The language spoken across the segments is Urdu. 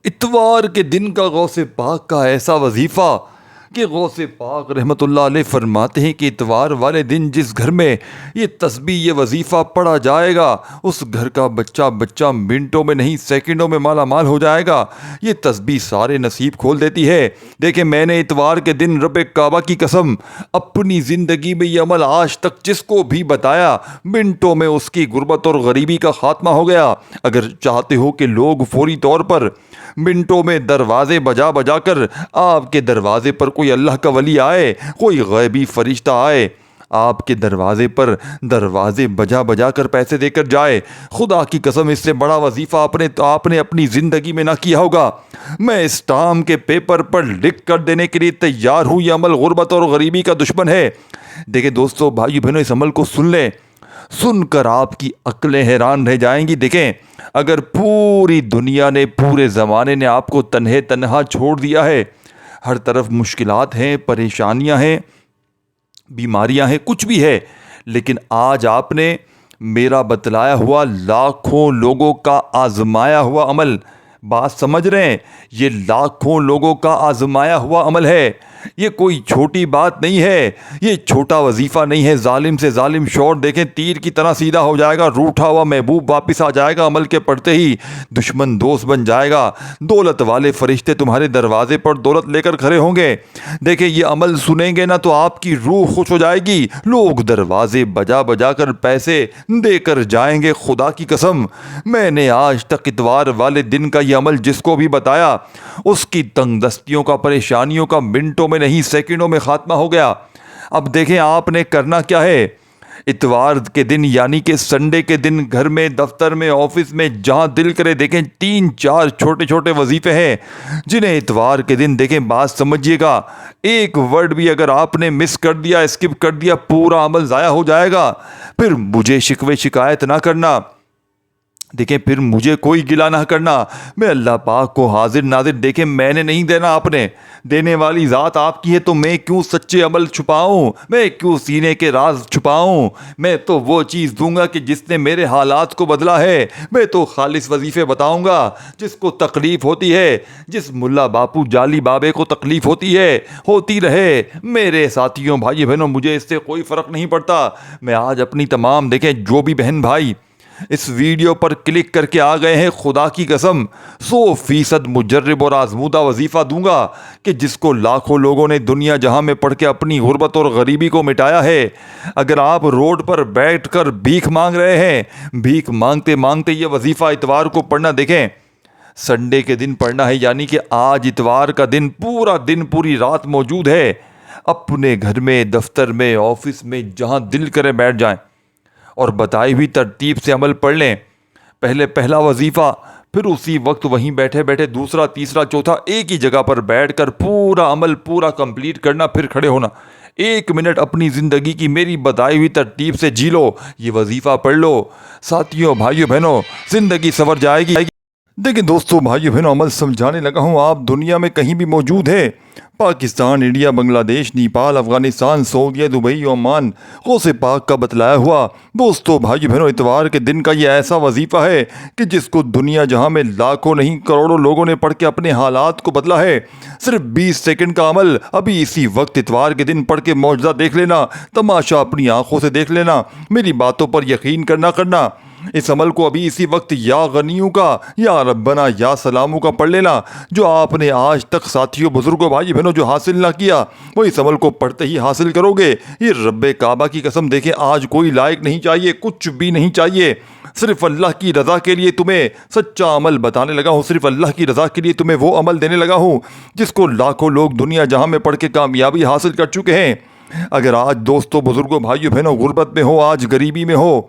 اتوار کے دن کا غوث پاک کا ایسا وظیفہ کہ غوث پاک رحمۃ اللہ علیہ فرماتے ہیں کہ اتوار والے دن جس گھر میں یہ تسبیح یہ وظیفہ پڑھا جائے گا اس گھر کا بچہ منٹوں میں نہیں سیکنڈوں میں مالا مال ہو جائے گا۔ یہ تسبیح سارے نصیب کھول دیتی ہے۔ دیکھیں، میں نے اتوار کے دن رب کعبہ کی قسم اپنی زندگی میں یہ عمل آج تک جس کو بھی بتایا منٹوں میں اس کی غربت اور غریبی کا خاتمہ ہو گیا۔ اگر چاہتے ہو کہ لوگ فوری طور پر منٹوں میں دروازے بجا بجا کر آپ کے دروازے پر کوئی اللہ کا ولی آئے، کوئی غیبی فرشتہ آئے، آپ کے دروازے پر دروازے بجا بجا کر پیسے دے کر جائے، خدا کی قسم اس سے بڑا وظیفہ آپ نے اپنی زندگی میں نہ کیا ہوگا۔ میں اسٹام کے پیپر پر لکھ کر دینے کے لیے تیار ہوں، یہ عمل غربت اور غریبی کا دشمن ہے۔ دیکھیں دوستو، بھائیو بہنوں، اس عمل کو سن لیں، سن کر آپ کی عقلیں حیران رہ جائیں گی۔ دیکھیں، اگر پوری دنیا نے، پورے زمانے نے آپ کو تنہا چھوڑ دیا ہے، ہر طرف مشکلات ہیں، پریشانیاں ہیں، بیماریاں ہیں، کچھ بھی ہے، لیکن آج آپ نے میرا بتلایا ہوا لاکھوں لوگوں کا آزمایا ہوا عمل، بات سمجھ رہے ہیں؟ یہ لاکھوں لوگوں کا آزمایا ہوا عمل ہے۔ یہ کوئی چھوٹی بات نہیں ہے، یہ چھوٹا وظیفہ نہیں ہے۔ ظالم سے ظالم شور دیکھیں تیر کی طرح سیدھا ہو جائے گا، روٹھا ہوا محبوب واپس آ جائے گا عمل کے پڑھتے ہی، دشمن دوست بن جائے گا، دولت والے فرشتے تمہارے دروازے پر دولت لے کر کھڑے ہوں گے۔ دیکھیں، یہ عمل سنیں گے نا تو آپ کی روح خوش ہو جائے گی، لوگ دروازے بجا بجا کر پیسے دے کر جائیں گے۔ خدا کی قسم، میں نے آج تک اتوار والے دن کا یہ عمل جس کو بھی بتایا اس کی تنگ دستیوں کا، پریشانیوں کا منٹوں میں نہیں سیکنڈوں میں خاتمہ ہو گیا۔ اب دیکھیں آپ نے کرنا کیا ہے۔ اتوار کے دن یعنی کہ سنڈے کے دن گھر میں، دفتر میں، آفس میں، جہاں دل کرے، دیکھیں 3-4 چھوٹے چھوٹے وظیفے ہیں جنہیں اتوار کے دن، دیکھیں بات سمجھیے گا، ایک ورڈ بھی اگر آپ نے مس کر دیا، اسکپ کر دیا، پورا عمل ضائع ہو جائے گا۔ پھر مجھے شکوے شکایت نہ کرنا، دیکھیں پھر مجھے کوئی گلہ نہ کرنا، میں اللہ پاک کو حاضر ناظر، دیکھیں میں نے نہیں دینا، آپ نے، دینے والی ذات آپ کی ہے، تو میں کیوں سچے عمل چھپاؤں، میں کیوں سینے کے راز چھپاؤں؟ میں تو وہ چیز دوں گا کہ جس نے میرے حالات کو بدلا ہے۔ میں تو خالص وظیفے بتاؤں گا، جس کو تکلیف ہوتی ہے، جس ملا باپو جالی بابے کو تکلیف ہوتی ہے، ہوتی رہے میرے ساتھیوں، بھائی بہنوں، مجھے اس سے کوئی فرق نہیں پڑتا۔ میں آج اپنی تمام، دیکھیں جو بھی بہن بھائی اس ویڈیو پر کلک کر کے آ گئے ہیں، خدا کی قسم 100% مجرب اور آزمودہ وظیفہ دوں گا کہ جس کو لاکھوں لوگوں نے دنیا جہاں میں پڑھ کے اپنی غربت اور غریبی کو مٹایا ہے۔ اگر آپ روڈ پر بیٹھ کر بھیک مانگ رہے ہیں، بھیک مانگتے مانگتے یہ وظیفہ اتوار کو پڑھنا، دیکھیں سنڈے کے دن پڑھنا ہے، یعنی کہ آج اتوار کا دن، پورا دن، پوری رات موجود ہے، اپنے گھر میں، دفتر میں، آفس میں، جہاں دل کرے بیٹھ جائیں اور بتائی ہوئی ترتیب سے عمل پڑھ لیں۔ پہلے پہلا وظیفہ، پھر اسی وقت وہیں بیٹھے بیٹھے دوسرا، تیسرا، چوتھا، ایک ہی جگہ پر بیٹھ کر پورا عمل پورا کمپلیٹ کرنا، پھر کھڑے ہونا۔ 1 منٹ اپنی زندگی کی میری بتائی ہوئی ترتیب سے جی لو، یہ وظیفہ پڑھ لو، ساتھیوں، بھائیوں بہنوں، زندگی سنور جائے گی۔ دیکھیں دوستو، بھائیو بہنوں، عمل سمجھانے لگا ہوں، آپ دنیا میں کہیں بھی موجود ہے، پاکستان، انڈیا، بنگلہ دیش، نیپال، افغانستان، سعودیہ، دبئی، عمان، غوث پاک کا بتلایا ہوا دوستو، بھائیو بہنوں، اتوار کے دن کا یہ ایسا وظیفہ ہے کہ جس کو دنیا جہاں میں لاکھوں نہیں کروڑوں لوگوں نے پڑھ کے اپنے حالات کو بدلا ہے۔ صرف 20 سیکنڈ کا عمل، ابھی اسی وقت اتوار کے دن پڑھ کے معجزہ دیکھ لینا، تماشا اپنی آنکھوں سے دیکھ لینا، میری باتوں پر یقین کرنا۔ اس عمل کو ابھی اسی وقت یا غنیوں کا، یا ربنا، یا سلاموں کا پڑھ لینا، جو آپ نے آج تک ساتھیوں، بزرگوں، بھائی بہنوں جو حاصل نہ کیا، وہ اس عمل کو پڑھتے ہی حاصل کرو گے۔ یہ رب کعبہ کی قسم، دیکھیں آج کوئی لائق نہیں چاہیے، کچھ بھی نہیں چاہیے، صرف اللہ کی رضا کے لیے تمہیں سچا عمل بتانے لگا ہوں، صرف اللہ کی رضا کے لیے تمہیں وہ عمل دینے لگا ہوں جس کو لاکھوں لوگ دنیا جہاں میں پڑھ کے کامیابی حاصل کر چکے ہیں۔ اگر آج دوستوں، بزرگوں، بھائیوں بہنوں غربت میں ہو، آج غریبی میں ہو،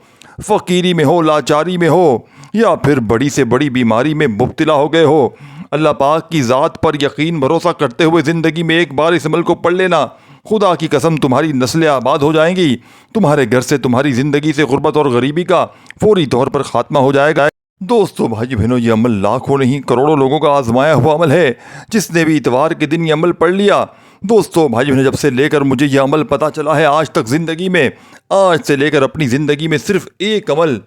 فقیری میں ہو، لاچاری میں ہو، یا پھر بڑی سے بڑی بیماری میں مبتلا ہو گئے ہو، اللہ پاک کی ذات پر یقین بھروسہ کرتے ہوئے زندگی میں ایک بار اس عمل کو پڑھ لینا، خدا کی قسم تمہاری نسلیں آباد ہو جائیں گی، تمہارے گھر سے، تمہاری زندگی سے غربت اور غریبی کا فوری طور پر خاتمہ ہو جائے گا۔ دوستو، بھائی بہنوں، یہ عمل لاکھوں نہیں کروڑوں لوگوں کا آزمایا ہوا عمل ہے۔ جس نے بھی اتوار کے دن یہ عمل پڑھ لیا، دوستو، بھائی بہنوں، جب سے لے کر مجھے یہ عمل پتہ چلا ہے آج تک زندگی میں، آج سے لے کر اپنی زندگی میں صرف ایک عمل،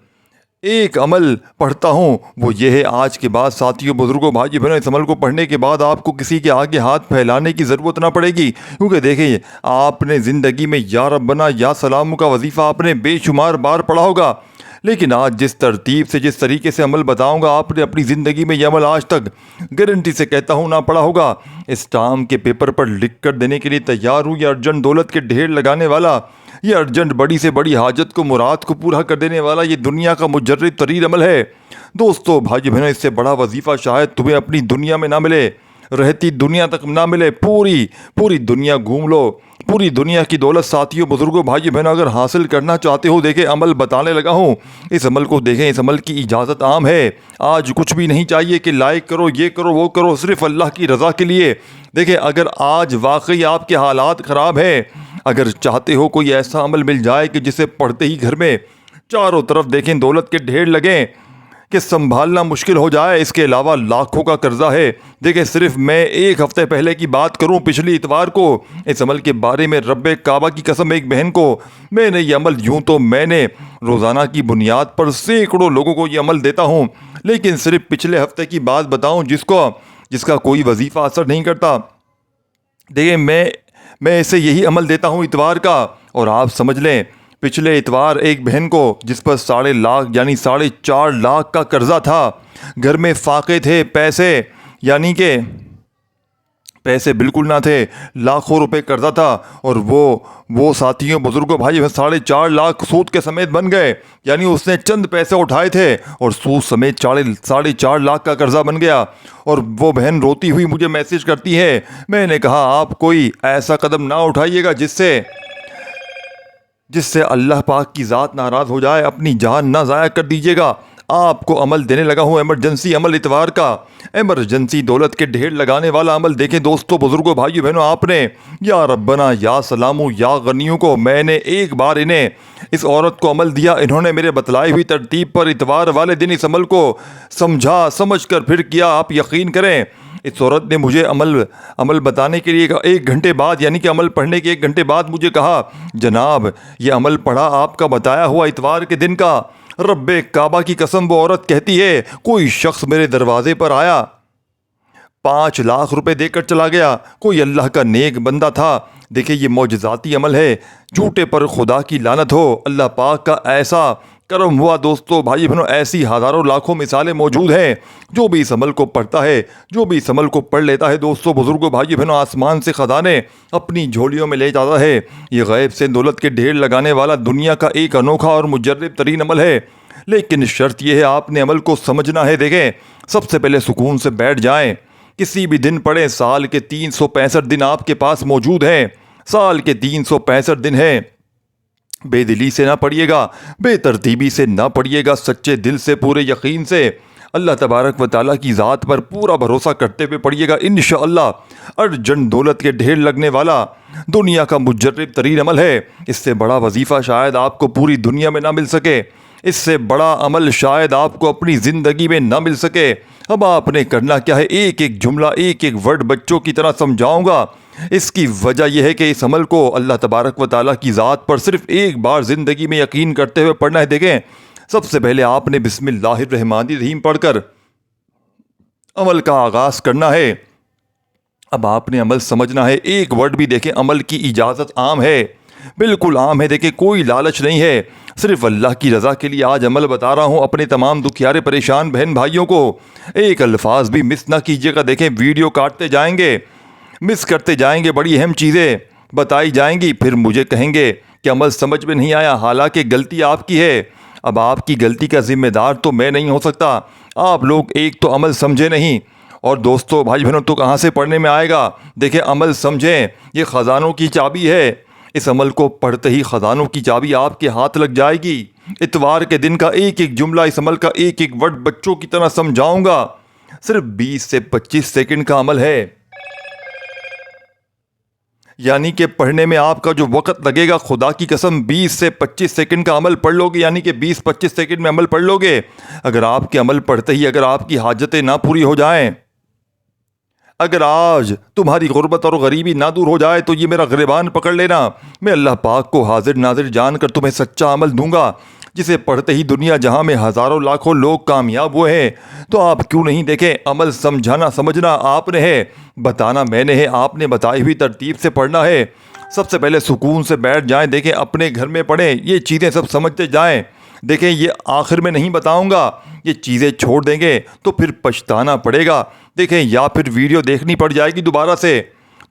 ایک عمل پڑھتا ہوں وہ یہ ہے، آج کے بعد ساتھیوں، بزرگوں، بھائی بہنوں، اس عمل کو پڑھنے کے بعد آپ کو کسی کے آگے ہاتھ پھیلانے کی ضرورت نہ پڑے گی، کیونکہ دیکھیں آپ نے زندگی میں یا ربنا یا سلام کا وظیفہ آپ نے بے شمار بار پڑھا ہوگا، لیکن آج جس ترتیب سے، جس طریقے سے عمل بتاؤں گا، آپ نے اپنی زندگی میں یہ عمل آج تک گارنٹی سے کہتا ہوں نہ پڑھا ہوگا۔ اسٹام کے پیپر پر لکھ کر دینے کے لیے تیار ہوں، یہ ارجنٹ دولت کے ڈھیر لگانے والا، یہ ارجنٹ بڑی سے بڑی حاجت کو، مراد کو پورا کر دینے والا، یہ دنیا کا مجرب ترین عمل ہے۔ دوستو، بھائی بہنوں، اس سے بڑا وظیفہ شاید تمہیں اپنی دنیا میں نہ ملے، رہتی دنیا تک نہ ملے۔ پوری دنیا گھوم لو، پوری دنیا کی دولت ساتھیوں، بزرگوں، بھائی بہنوں، اگر حاصل کرنا چاہتے ہو، دیکھیں عمل بتانے لگا ہوں، اس عمل کو دیکھیں، اس عمل کی اجازت عام ہے۔ آج کچھ بھی نہیں چاہیے کہ لائک کرو، یہ کرو، وہ کرو، صرف اللہ کی رضا کے لیے۔ دیکھیں اگر آج واقعی آپ کے حالات خراب ہیں، اگر چاہتے ہو کوئی ایسا عمل مل جائے کہ جسے پڑھتے ہی گھر میں چاروں طرف دیکھیں دولت کے ڈھیر لگیں کہ سنبھالنا مشکل ہو جائے، اس کے علاوہ لاکھوں کا قرضہ ہے۔ دیکھیں صرف میں ایک ہفتے پہلے کی بات کروں، پچھلی اتوار کو اس عمل کے بارے میں رب کعبہ کی قسم ایک بہن کو میں نے یہ عمل، یوں تو میں نے روزانہ کی بنیاد پر سینکڑوں لوگوں کو یہ عمل دیتا ہوں، لیکن صرف پچھلے ہفتے کی بات بتاؤں جس کا کوئی وظیفہ اثر نہیں کرتا۔ دیکھیں میں اسے یہی عمل دیتا ہوں اتوار کا، اور آپ سمجھ لیں پچھلے اتوار ایک بہن کو جس پر 4.5 لاکھ یعنی 4.5 لاکھ کا قرضہ تھا، گھر میں فاقے تھے، پیسے یعنی کہ پیسے بالکل نہ تھے، لاکھوں روپے قرضہ تھا، اور وہ ساتھیوں، بزرگوں، بھائی 4.5 لاکھ سود کے سمیت بن گئے، یعنی اس نے چند پیسے اٹھائے تھے اور سود سمیت 4.5 لاکھ کا قرضہ بن گیا۔ اور وہ بہن روتی ہوئی مجھے میسج کرتی ہے، میں نے کہا آپ کوئی ایسا قدم نہ اٹھائیے گا جس سے اللہ پاک کی ذات ناراض ہو جائے، اپنی جان نہ ضائع کر دیجیے گا۔ آپ کو عمل دینے لگا ہوں، ایمرجنسی عمل اتوار کا، ایمرجنسی دولت کے ڈھیر لگانے والا عمل۔ دیکھیں دوستو، بزرگوں، بھائیو بہنوں، آپ نے یا ربنا یا سلامو یا غنیوں کو، میں نے ایک بار انہیں، اس عورت کو عمل دیا، انہوں نے میرے بتلائی ہوئی ترتیب پر اتوار والے دن اس عمل کو سمجھ کر پھر کیا۔ آپ یقین کریں اس عورت نے مجھے عمل بتانے کے لیے 1 گھنٹے بعد، یعنی کہ عمل پڑھنے کے 1 گھنٹے بعد مجھے کہا، جناب یہ عمل پڑھا آپ کا بتایا ہوا اتوار کے دن کا، رب کعبہ کی قسم وہ عورت کہتی ہے کوئی شخص میرے دروازے پر آیا، 5 لاکھ روپے دے کر چلا گیا، کوئی اللہ کا نیک بندہ تھا۔ دیکھیں یہ معجزاتی عمل ہے، جھوٹے پر خدا کی لعنت ہو۔ اللہ پاک کا ایسا کرم ہوا دوستو، بھائی بہنوں، ایسی ہزاروں لاکھوں مثالیں موجود ہیں۔ جو بھی اس عمل کو پڑھتا ہے، جو بھی اس عمل کو پڑھ لیتا ہے دوستو، بزرگوں، بھائی بہنوں، آسمان سے خزانے اپنی جھولیوں میں لے جاتا ہے۔ یہ غیب سے دولت کے ڈھیر لگانے والا دنیا کا ایک انوکھا اور مجرب ترین عمل ہے، لیکن شرط یہ ہے آپ نے عمل کو سمجھنا ہے۔ دیکھیں سب سے پہلے سکون سے بیٹھ جائیں، کسی بھی دن پڑھیں، سال کے 365 دن آپ کے پاس موجود ہیں، سال کے 365 دن ہیں۔ بے دلی سے نہ پڑھیے گا، بے ترتیبی سے نہ پڑھیے گا، سچے دل سے، پورے یقین سے، اللہ تبارک و تعالیٰ کی ذات پر پورا بھروسہ کرتے ہوئے پڑھیے گا۔ انشاءاللہ ارجنٹ دولت کے ڈھیر لگنے والا دنیا کا مجرب ترین عمل ہے۔ اس سے بڑا وظیفہ شاید آپ کو پوری دنیا میں نہ مل سکے، اس سے بڑا عمل شاید آپ کو اپنی زندگی میں نہ مل سکے۔ اب آپ نے کرنا کیا ہے، ایک ایک جملہ، ایک ایک ورڈ بچوں کی طرح سمجھاؤں گا۔ اس کی وجہ یہ ہے کہ اس عمل کو اللہ تبارک و تعالیٰ کی ذات پر صرف ایک بار زندگی میں یقین کرتے ہوئے پڑھنا ہے۔ دیکھیں سب سے پہلے آپ نے بسم اللہ الرحمن الرحیم پڑھ کر عمل کا آغاز کرنا ہے۔ اب آپ نے عمل سمجھنا ہے، ایک ورڈ بھی دیکھیں، عمل کی اجازت عام ہے، بالکل عام ہے۔ دیکھیں کوئی لالچ نہیں ہے، صرف اللہ کی رضا کے لیے آج عمل بتا رہا ہوں۔ اپنے تمام دکھیارے پریشان بہن بھائیوں کو ایک الفاظ بھی مس نہ کیجیے گا۔ دیکھیں ویڈیو کاٹتے جائیں گے، مس کرتے جائیں گے، بڑی اہم چیزیں بتائی جائیں گی، پھر مجھے کہیں گے کہ عمل سمجھ میں نہیں آیا، حالانکہ غلطی آپ کی ہے۔ اب آپ کی غلطی کا ذمہ دار تو میں نہیں ہو سکتا۔ آپ لوگ ایک تو عمل سمجھے نہیں، اور دوستو، بھائی بہنوں، تو کہاں سے پڑھنے میں آئے گا؟ دیکھیں عمل سمجھیں، یہ خزانوں کی چابی ہے۔ اس عمل کو پڑھتے ہی خزانوں کی چابی آپ کے ہاتھ لگ جائے گی۔ اتوار کے دن کا ایک ایک جملہ، اس عمل کا ایک ایک ورڈ بچوں کی طرح سمجھاؤں گا۔ صرف 20 سے 25 سیکنڈ کا عمل ہے، یعنی کہ پڑھنے میں آپ کا جو وقت لگے گا، خدا کی قسم 20 سے 25 سیکنڈ کا عمل پڑھ لو گے، یعنی کہ 20-25 سیکنڈ میں عمل پڑھ لو گے۔ اگر آپ کے عمل پڑھتے ہی اگر آپ کی حاجتیں نہ پوری ہو جائیں، اگر آج تمہاری غربت اور غریبی نہ دور ہو جائے، تو یہ میرا گریبان پکڑ لینا، میں اللہ پاک کو حاضر ناظر جان کر تمہیں سچا عمل دوں گا۔ جسے پڑھتے ہی دنیا جہاں میں ہزاروں لاکھوں لوگ کامیاب ہوئے ہیں، تو آپ کیوں نہیں دیکھیں؟ عمل سمجھانا سمجھنا آپ نے ہے، بتانا میں نے ہے، آپ نے بتائی ہوئی ترتیب سے پڑھنا ہے۔ سب سے پہلے سکون سے بیٹھ جائیں، دیکھیں اپنے گھر میں پڑھیں، یہ چیزیں سب سمجھتے جائیں۔ دیکھیں یہ آخر میں نہیں بتاؤں گا، یہ چیزیں چھوڑ دیں گے تو پھر پچھتانا پڑے گا۔ دیکھیں یا پھر ویڈیو دیکھنی پڑ جائے گی دوبارہ سے،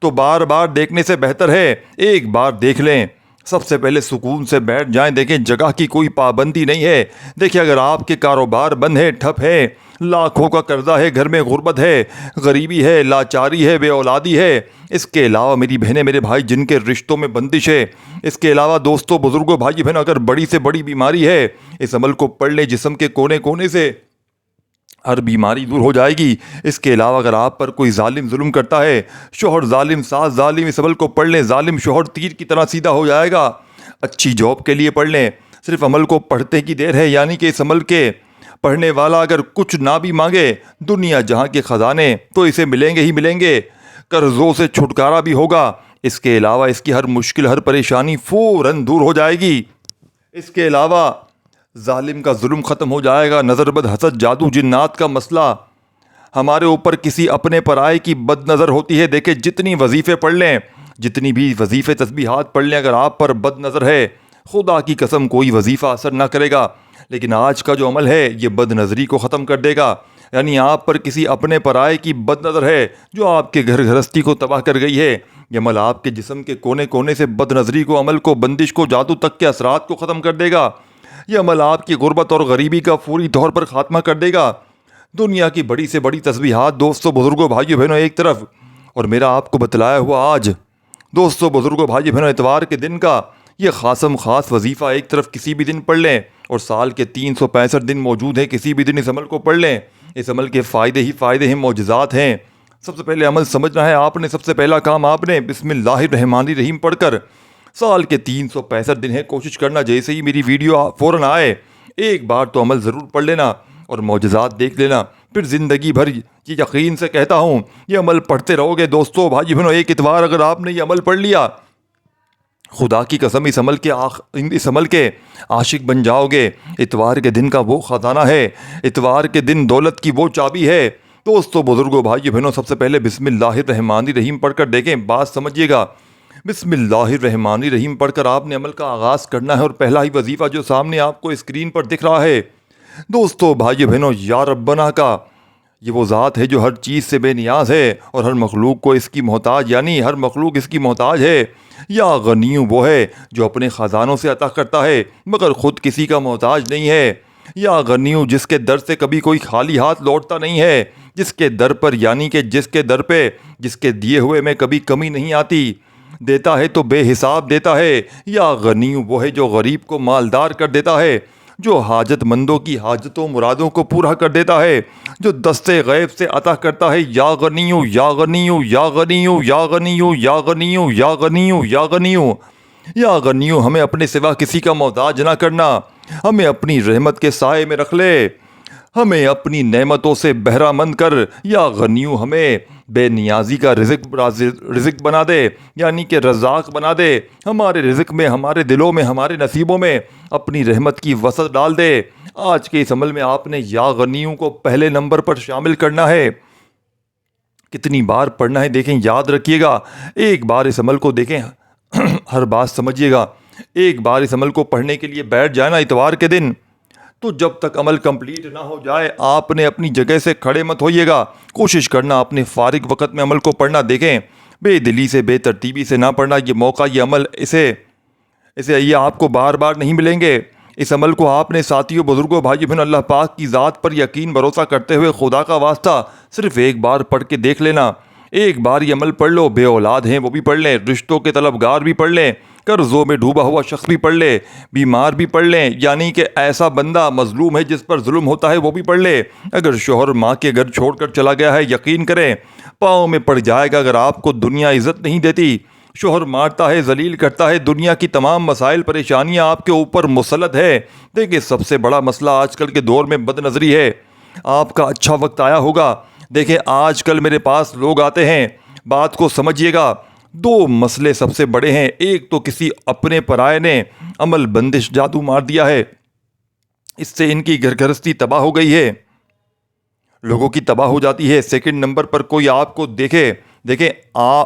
تو بار بار دیکھنے سے بہتر ہے ایک بار دیکھ لیں۔ سب سے پہلے سکون سے بیٹھ جائیں، دیکھیں جگہ کی کوئی پابندی نہیں ہے۔ دیکھیں اگر آپ کے کاروبار بند ہے، ٹھپ ہے، لاکھوں کا قرضہ ہے، گھر میں غربت ہے، غریبی ہے، لاچاری ہے، بے اولادی ہے، اس کے علاوہ میری بہنیں میرے بھائی جن کے رشتوں میں بندش ہے، اس کے علاوہ دوستوں بزرگوں بھائی بہنوں اگر بڑی سے بڑی بیماری ہے، اس عمل کو پڑھ لیں، جسم کے کونے کونے سے ہر بیماری دور ہو جائے گی۔ اس کے علاوہ اگر آپ پر کوئی ظالم ظلم کرتا ہے، شوہر ظالم، ساس ظالم، اس عمل کو پڑھ لیں، ظالم شوہر تیر کی طرح سیدھا ہو جائے گا۔ اچھی جاب کے لیے پڑھ لیں، صرف عمل کو پڑھتے کی دیر ہے، یعنی کہ اس عمل کے پڑھنے والا اگر کچھ نہ بھی مانگے، دنیا جہاں کے خزانے تو اسے ملیں گے ہی ملیں گے، قرضوں سے چھٹکارا بھی ہوگا۔ اس کے علاوہ اس کی ہر مشکل، ہر پریشانی فوراً دور ہو جائے گی۔ اس کے علاوہ ظالم کا ظلم ختم ہو جائے گا، نظر بد، حسد، جادو، جنات کا مسئلہ، ہمارے اوپر کسی اپنے پرائے کی بد نظر ہوتی ہے۔ دیکھیں جتنی وظیفے پڑھ لیں، جتنی بھی وظیفے تسبیحات پڑھ لیں، اگر آپ پر بد نظر ہے، خدا کی قسم کوئی وظیفہ اثر نہ کرے گا۔ لیکن آج کا جو عمل ہے یہ بد نظری کو ختم کر دے گا، یعنی آپ پر کسی اپنے پرائے کی بد نظر ہے جو آپ کے گھر گھرستی کو تباہ کر گئی ہے، یہ عمل آپ کے جسم کے کونے کونے سے بد نظری کو، عمل کو، بندش کو، جادو تک کے اثرات کو ختم کر دے گا۔ یہ عمل آپ کی غربت اور غریبی کا فوری طور پر خاتمہ کر دے گا۔ دنیا کی بڑی سے بڑی تسبیحات دوستوں بزرگوں بھائیوں بہنوں ایک طرف، اور میرا آپ کو بتلایا ہوا آج دوستوں بزرگوں بھائیوں بہنوں اتوار کے دن کا یہ خاصم خاص وظیفہ ایک طرف کسی بھی دن پڑھ لیں، اور سال کے 365 دن موجود ہیں، کسی بھی دن اس عمل کو پڑھ لیں۔ اس عمل کے فائدے ہی فائدے ہیں، معجزات ہیں۔ سب سے پہلے عمل سمجھنا ہے آپ نے، سب سے پہلا کام آپ نے بسم اللہ الرحمن الرحیم پڑھ کر سال کے 365 دن ہے، کوشش کرنا جیسے ہی میری ویڈیو فوراً آئے ایک بار تو عمل ضرور پڑھ لینا اور معجزات دیکھ لینا، پھر زندگی بھر یہ یقین سے کہتا ہوں یہ عمل پڑھتے رہو گے دوستو بھائی بہنوں۔ ایک اتوار اگر آپ نے یہ عمل پڑھ لیا، خدا کی قسم اس عمل کے عاشق بن جاؤ گے۔ اتوار کے دن کا وہ خزانہ ہے، اتوار کے دن دولت کی وہ چابی ہے۔ دوستو بزرگوں بھائی بہنوں سب سے پہلے بسم اللہ الرحمن الرحیم پڑھ کر دیکھیں، بات سمجھیے گا۔ بسم اللہ الرحمن الرحیم پڑھ کر آپ نے عمل کا آغاز کرنا ہے، اور پہلا ہی وظیفہ جو سامنے آپ کو اسکرین پر دکھ رہا ہے، دوستو بھائی بہنوں، یا ربنا کا، یہ وہ ذات ہے جو ہر چیز سے بے نیاز ہے اور ہر مخلوق کو اس کی محتاج، یعنی ہر مخلوق اس کی محتاج ہے۔ یا غنی وہ ہے جو اپنے خزانوں سے عطا کرتا ہے مگر خود کسی کا محتاج نہیں ہے۔ یا غنی جس کے در سے کبھی کوئی خالی ہاتھ لوٹتا نہیں ہے، جس کے در پر، یعنی کہ جس کے در پہ، جس کے دیے ہوئے میں کبھی کمی نہیں آتی، دیتا ہے تو بے حساب دیتا ہے۔ یا غنی وہ ہے جو غریب کو مالدار کر دیتا ہے، جو حاجت مندوں کی حاجتوں مرادوں کو پورا کر دیتا ہے، جو دستے غیب سے عطا کرتا ہے۔ یا غنیو یا غنیو یا غنیو یا غنیو یا غنیو یا غنیو یا غنیو یا غنیو، ہمیں اپنے سوا کسی کا محتاج نہ کرنا، ہمیں اپنی رحمت کے سائے میں رکھ لے، ہمیں اپنی نعمتوں سے بہرہ مند کر۔ یا غنیو ہمیں بے نیازی کا رزق بنا دے، یعنی کہ رزاق بنا دے، ہمارے رزق میں، ہمارے دلوں میں، ہمارے نصیبوں میں اپنی رحمت کی وسعت ڈال دے۔ آج کے اس عمل میں آپ نے یا غنیو کو پہلے نمبر پر شامل کرنا ہے۔ کتنی بار پڑھنا ہے دیکھیں، یاد رکھیے گا، ایک بار اس عمل کو دیکھیں، ہر بات سمجھیے گا، ایک بار اس عمل کو پڑھنے کے لیے بیٹھ جائے نا اتوار کے دن، تو جب تک عمل کمپلیٹ نہ ہو جائے آپ نے اپنی جگہ سے کھڑے مت ہوئیے گا، کوشش کرنا اپنے فارغ وقت میں عمل کو پڑھنا۔ دیکھیں بے دلی سے، بے ترتیبی سے نہ پڑھنا، یہ موقع، یہ عمل، اسے یہ آپ کو بار بار نہیں ملیں گے۔ اس عمل کو آپ نے ساتھیوں بزرگوں بھائی بہن اللہ پاک کی ذات پر یقین بھروسہ کرتے ہوئے خدا کا واسطہ صرف ایک بار پڑھ کے دیکھ لینا، ایک بار یہ عمل پڑھ لو، بے اولاد ہیں وہ بھی پڑھ لیں، رشتوں کے طلبگار بھی پڑھ لیں، قرضوں میں ڈوبا ہوا شخص بھی پڑھ لے، بیمار بھی پڑھ لیں، یعنی کہ ایسا بندہ مظلوم ہے جس پر ظلم ہوتا ہے وہ بھی پڑھ لے، اگر شوہر ماں کے گھر چھوڑ کر چلا گیا ہے یقین کریں پاؤں میں پڑ جائے گا، اگر آپ کو دنیا عزت نہیں دیتی، شوہر مارتا ہے، ذلیل کرتا ہے، دنیا کی تمام مسائل پریشانیاں آپ کے اوپر مسلط ہے۔ دیکھیں سب سے بڑا مسئلہ آج کل کے دور میں بد نظری ہے، آپ کا اچھا وقت آیا ہوگا۔ دیکھیں آج کل میرے پاس لوگ آتے ہیں، بات کو سمجھیے گا، دو مسئلے سب سے بڑے ہیں، ایک تو کسی اپنے پرائے نے عمل بندش جادو مار دیا ہے، اس سے ان کی گھر گھرستی تباہ ہو گئی ہے، لوگوں کی تباہ ہو جاتی ہے۔ سیکنڈ نمبر پر کوئی آپ کو دیکھیں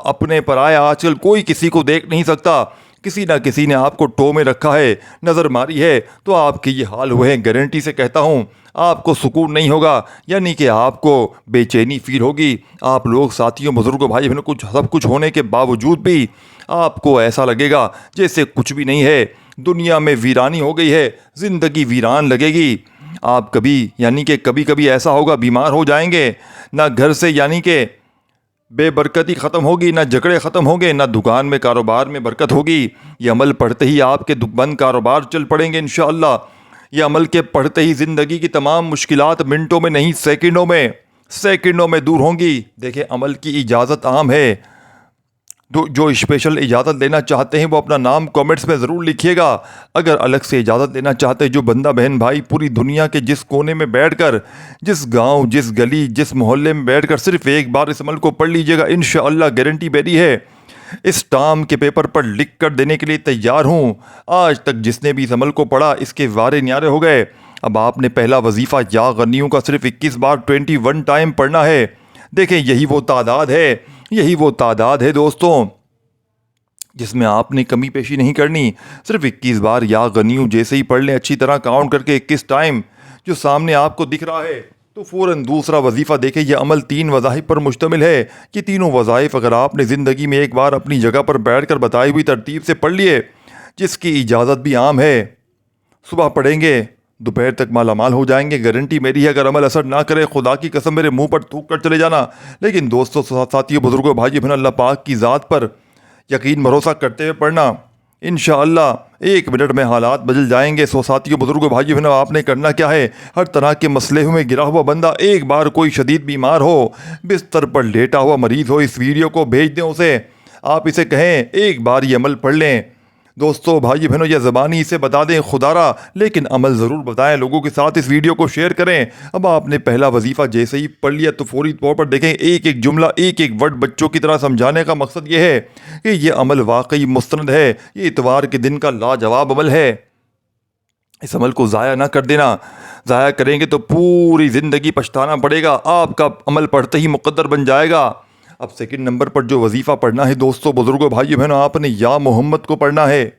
اپنے پرائے آج کل کوئی کسی کو دیکھ نہیں سکتا، کسی نہ کسی نے آپ کو ٹو میں رکھا ہے، نظر ماری ہے، تو آپ کی یہ حال ہوئے ہیں۔ گارنٹی سے کہتا ہوں آپ کو سکون نہیں ہوگا، یعنی کہ آپ کو بے چینی فیل ہوگی۔ آپ لوگ ساتھیوں، بزرگوں، بھائی بہنوں، سب کچھ ہونے کے باوجود بھی آپ کو ایسا لگے گا جیسے کچھ بھی نہیں ہے، دنیا میں ویرانی ہو گئی ہے، زندگی ویران لگے گی۔ آپ کبھی کبھی ایسا ہوگا بیمار ہو جائیں گے، نہ گھر سے یعنی کہ بے برکتی ختم ہوگی، نہ جھگڑے ختم ہوں گے، نہ دکان میں کاروبار میں برکت ہوگی۔ یہ عمل پڑھتے ہی آپ کے بند کاروبار چل پڑیں گے انشاءاللہ۔ یہ عمل کے پڑھتے ہی زندگی کی تمام مشکلات منٹوں میں نہیں سیکنڈوں میں دور ہوں گی۔ دیکھیں عمل کی اجازت عام ہے، جو اسپیشل اجازت لینا چاہتے ہیں وہ اپنا نام کومنٹس میں ضرور لکھیے گا۔ اگر الگ سے اجازت لینا چاہتے ہیں جو بندہ بہن بھائی پوری دنیا کے جس کونے میں بیٹھ کر، جس گاؤں، جس گلی، جس محلے میں بیٹھ کر صرف ایک بار اس عمل کو پڑھ لیجیے گا، انشاءاللہ گارنٹی میری ہے اس ٹام کے پیپر پر لکھ کر دینے کے لیے تیار ہوں۔ آج تک جس نے بھی اس عمل کو پڑھا اس کے وارے نیارے ہو گئے۔ اب آپ نے پہلا وظیفہ یا غنیوں کا صرف 21 بار 21 ٹائم پڑھنا ہے۔ دیکھیں یہی وہ تعداد ہے دوستوں جس میں آپ نے کمی پیشی نہیں کرنی۔ صرف 21 بار یا غنیوں جیسے ہی پڑھ لیں اچھی طرح کاؤنٹ کر کے 21 ٹائم جو سامنے آپ کو دکھ رہا ہے، تو فوراً دوسرا وظیفہ دیکھیں۔ یہ عمل 3 وظائف پر مشتمل ہے۔ یہ تینوں وظائف اگر آپ نے زندگی میں ایک بار اپنی جگہ پر بیٹھ کر بتائی ہوئی ترتیب سے پڑھ لیے، جس کی اجازت بھی عام ہے، صبح پڑھیں گے دوپہر تک مالا مال ہو جائیں گے۔ گارنٹی میری ہے۔ اگر عمل اثر نہ کرے خدا کی قسم میرے منہ پر تھوک کر چلے جانا، لیکن دوستوں، ساتھیوں، بزرگوں، بھائی بہنوں، اللہ پاک کی ذات پر یقین بھروسہ کرتے ہوئے پڑھنا، انشاءاللہ 1 منٹ میں حالات بدل جائیں گے۔ ساتھیوں، بزرگوں، بھائی بہنوں، آپ نے کرنا کیا ہے؟ ہر طرح کے مسئلے میں گرا ہوا بندہ، ایک بار کوئی شدید بیمار ہو، بستر پر لیٹا ہوا مریض ہو، اس ویڈیو کو بھیج دیں اسے۔ آپ اسے کہیں ایک بار یہ عمل پڑھ لیں۔ دوستو، بھائی بہنوں، یہ زبانی اسے بتا دیں خدارا، لیکن عمل ضرور بتائیں، لوگوں کے ساتھ اس ویڈیو کو شیئر کریں۔ اب آپ نے پہلا وظیفہ جیسے ہی پڑھ لیا تو فوری طور پر دیکھیں ایک ایک جملہ، ایک ایک ورڈ بچوں کی طرح سمجھانے کا مقصد یہ ہے کہ یہ عمل واقعی مستند ہے، یہ اتوار کے دن کا لاجواب عمل ہے۔ اس عمل کو ضائع نہ کر دینا، ضائع کریں گے تو پوری زندگی پچھتانا پڑے گا۔ آپ کا عمل پڑھتے ہی مقدر بن جائے گا۔ اب سیکنڈ نمبر پر جو وظیفہ پڑھنا ہے دوستو، بزرگوں، بھائی بہنوں، آپ نے یا محمد کو پڑھنا ہے۔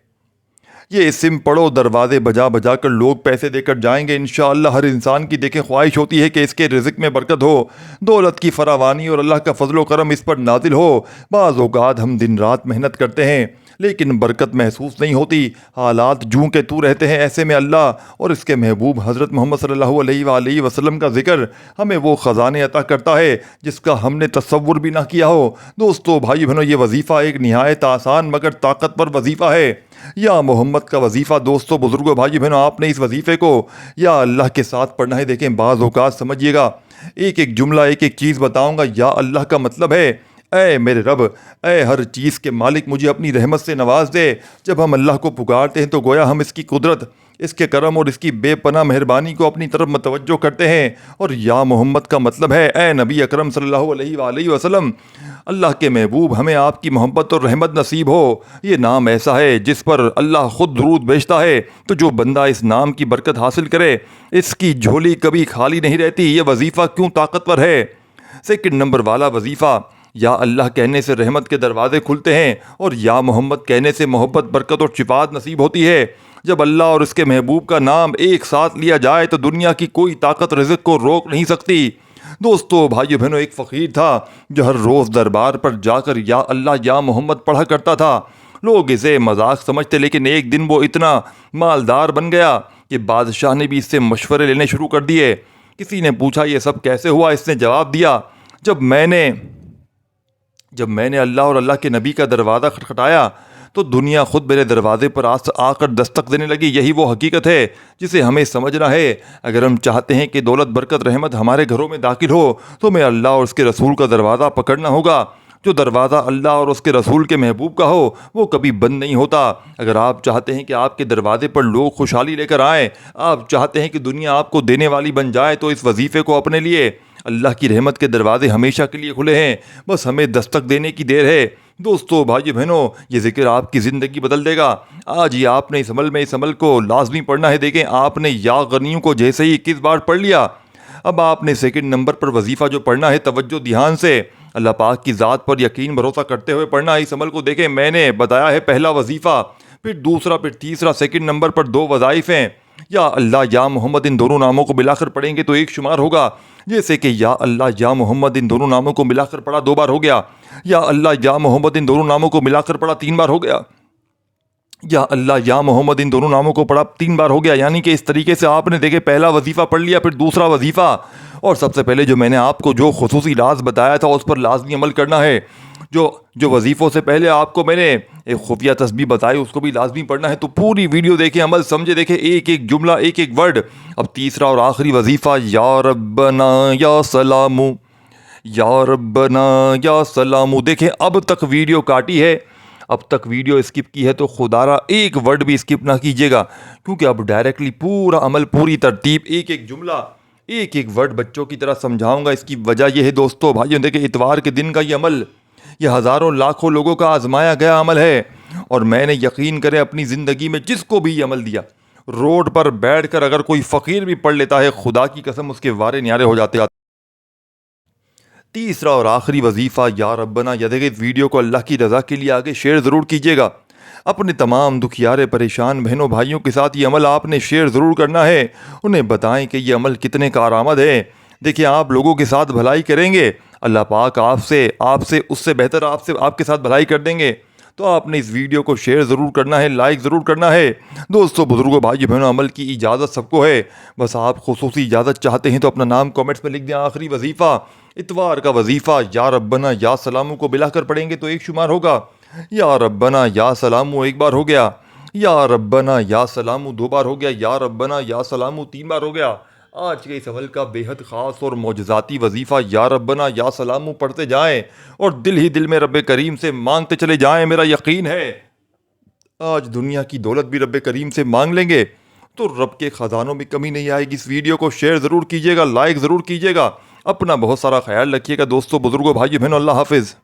یہ اسم پڑھو، دروازے بجا کر لوگ پیسے دے کر جائیں گے انشاءاللہ۔ ہر انسان کی دیکھیں خواہش ہوتی ہے کہ اس کے رزق میں برکت ہو، دولت کی فراوانی اور اللہ کا فضل و کرم اس پر نازل ہو۔ بعض اوقات ہم دن رات محنت کرتے ہیں لیکن برکت محسوس نہیں ہوتی، حالات جوں کے توں رہتے ہیں۔ ایسے میں اللہ اور اس کے محبوب حضرت محمد صلی اللہ علیہ وآلہ وسلم کا ذکر ہمیں وہ خزانے عطا کرتا ہے جس کا ہم نے تصور بھی نہ کیا ہو۔ دوستو، بھائی بہنوں، یہ وظیفہ ایک نہایت آسان مگر طاقتور وظیفہ ہے، یا محمد کا وظیفہ۔ دوستو، بزرگوں، بھائی بہنوں، آپ نے اس وظیفے کو یا اللہ کے ساتھ پڑھنا ہے۔ دیکھیں بعض اوقات سمجھیے گا، ایک ایک جملہ، ایک ایک چیز بتاؤں گا۔ یا اللہ کا مطلب ہے اے میرے رب، اے ہر چیز کے مالک، مجھے اپنی رحمت سے نواز دے۔ جب ہم اللہ کو پکارتے ہیں تو گویا ہم اس کی قدرت، اس کے کرم اور اس کی بے پناہ مہربانی کو اپنی طرف متوجہ کرتے ہیں۔ اور یا محمد کا مطلب ہے اے نبی اکرم صلی اللہ علیہ وآلہ وسلم، اللہ کے محبوب، ہمیں آپ کی محبت اور رحمت نصیب ہو۔ یہ نام ایسا ہے جس پر اللہ خود درود بھیجتا ہے، تو جو بندہ اس نام کی برکت حاصل کرے اس کی جھولی کبھی خالی نہیں رہتی۔ یہ وظیفہ کیوں طاقتور ہے؟ سیکنڈ نمبر والا وظیفہ، یا اللہ کہنے سے رحمت کے دروازے کھلتے ہیں، اور یا محمد کہنے سے محبت، برکت اور شفاعت نصیب ہوتی ہے۔ جب اللہ اور اس کے محبوب کا نام ایک ساتھ لیا جائے تو دنیا کی کوئی طاقت رزق کو روک نہیں سکتی۔ دوستو، بھائیو بہنوں، ایک فقیر تھا جو ہر روز دربار پر جا کر یا اللہ یا محمد پڑھا کرتا تھا۔ لوگ اسے مذاق سمجھتے، لیکن ایک دن وہ اتنا مالدار بن گیا کہ بادشاہ نے بھی اس سے مشورے لینے شروع کر دیے۔ کسی نے پوچھا یہ سب کیسے ہوا؟ اس نے جواب دیا، جب میں نے اللہ اور اللہ کے نبی کا دروازہ کھٹکھٹایا تو دنیا خود میرے دروازے پر آ کر دستک دینے لگی۔ یہی وہ حقیقت ہے جسے ہمیں سمجھنا ہے۔ اگر ہم چاہتے ہیں کہ دولت، برکت، رحمت ہمارے گھروں میں داخل ہو تو ہمیں اللہ اور اس کے رسول کا دروازہ پکڑنا ہوگا۔ جو دروازہ اللہ اور اس کے رسول کے محبوب کا ہو وہ کبھی بند نہیں ہوتا۔ اگر آپ چاہتے ہیں کہ آپ کے دروازے پر لوگ خوشحالی لے کر آئیں، آپ چاہتے ہیں کہ دنیا آپ کو دینے والی بن جائے، تو اس وظیفے کو اپنے لیے۔ اللہ کی رحمت کے دروازے ہمیشہ کے لیے کھلے ہیں، بس ہمیں دستک دینے کی دیر ہے۔ دوستو بھائی بہنوں، یہ ذکر آپ کی زندگی بدل دے گا۔ آج ہی آپ نے اس عمل کو لازمی پڑھنا ہے۔ دیکھیں، آپ نے یا غنیوں کو جیسے ہی 21 بار پڑھ لیا، اب آپ نے سیکنڈ نمبر پر وظیفہ جو پڑھنا ہے، توجہ دھیان سے اللہ پاک کی ذات پر یقین بھروسہ کرتے ہوئے پڑھنا ہے اس عمل کو۔ دیکھیں، میں نے بتایا ہے پہلا وظیفہ، پھر دوسرا، پھر تیسرا، سیکنڈ نمبر پر 2 وظائف ہیں۔ یا اللہ یا محمد ان دونوں ناموں کو ملا کر پڑھیں گے تو ایک شمار ہوگا، جیسے کہ یا اللہ یا محمد ان دونوں ناموں کو ملا کر پڑھا 2 بار ہو گیا، یا اللہ یا محمد ان دونوں ناموں کو ملا کر پڑھا 3 بار ہو گیا، یا اللہ یا محمد ان دونوں ناموں کو پڑھا 3 بار ہو گیا۔ یعنی کہ اس طریقے سے آپ نے دیکھے پہلا وظیفہ پڑھ لیا، پھر دوسرا وظیفہ، اور سب سے پہلے جو میں نے آپ کو جو خصوصی راز بتایا تھا اس پر لازمی عمل کرنا ہے۔ جو وظیفوں سے پہلے آپ کو میں نے ایک خفیہ تسبیح بتائی، اس کو بھی لازمی پڑھنا ہے۔ تو پوری ویڈیو دیکھیں، عمل سمجھے، دیکھیں ایک ایک جملہ، ایک ایک ورڈ۔ اب تیسرا اور آخری وظیفہ، یا ربنا یا سلام، یا ربنا یا سلام۔ دیکھیں اب تک ویڈیو کاٹی ہے، اب تک ویڈیو اسکپ کی ہے تو خدارا ایک ورڈ بھی اسکپ نہ کیجیے گا، کیونکہ اب ڈائریکٹلی پورا عمل، پوری ترتیب، ایک ایک جملہ، ایک ایک ورڈ بچوں کی طرح سمجھاؤں گا۔ اس کی وجہ یہ ہے دوستو بھائیوں، دیکھیں اتوار کے دن کا یہ عمل، یہ ہزاروں لاکھوں لوگوں کا آزمایا گیا عمل ہے، اور میں نے یقین کرے اپنی زندگی میں جس کو بھی یہ عمل دیا، روڈ پر بیٹھ کر اگر کوئی فقیر بھی پڑھ لیتا ہے، خدا کی قسم اس کے وارے نیارے ہو جاتے ہیں۔ تیسرا اور آخری وظیفہ، یا ربنا، یا دیکھیں اس ویڈیو کو اللہ کی رضا کے لیے آگے شیئر ضرور کیجیے گا۔ اپنے تمام دکھیارے پریشان بہنوں بھائیوں کے ساتھ یہ عمل آپ نے شیئر ضرور کرنا ہے، انہیں بتائیں کہ یہ عمل کتنے کارآمد ہے۔ دیکھیں آپ لوگوں کے ساتھ بھلائی کریں گے، اللہ پاک آپ سے اس سے بہتر آپ کے ساتھ بھلائی کر دیں گے۔ تو آپ نے اس ویڈیو کو شیئر ضرور کرنا ہے، لائک ضرور کرنا ہے۔ دوستو بزرگوں بھائی بہنوں، عمل کی اجازت سب کو ہے، بس آپ خصوصی اجازت چاہتے ہیں تو اپنا نام کامنٹس میں لکھ دیں۔ آخری وظیفہ اتوار کا وظیفہ، یا ربنا یا سلامو کو ملا کر پڑھیں گے تو ایک شمار ہوگا، یا ربنا یا سلامو 1 بار ہو گیا، یا ربنا یا سلامو 2 بار ہو گیا، یا ربنا یا سلامو 3 بار ہو گیا۔ آج کے اس عمل کا بے حد خاص اور معجزاتی وظیفہ، یا ربنا یا سلامو پڑھتے جائیں اور دل ہی دل میں رب کریم سے مانگتے چلے جائیں۔ میرا یقین ہے آج دنیا کی دولت بھی رب کریم سے مانگ لیں گے تو رب کے خزانوں میں کمی نہیں آئے گی۔ اس ویڈیو کو شیئر ضرور کیجیے گا، لائک ضرور کیجیے گا۔ اپنا بہت سارا خیال رکھیے گا دوستو بزرگوں بھائی بہنوں، اللہ حافظ۔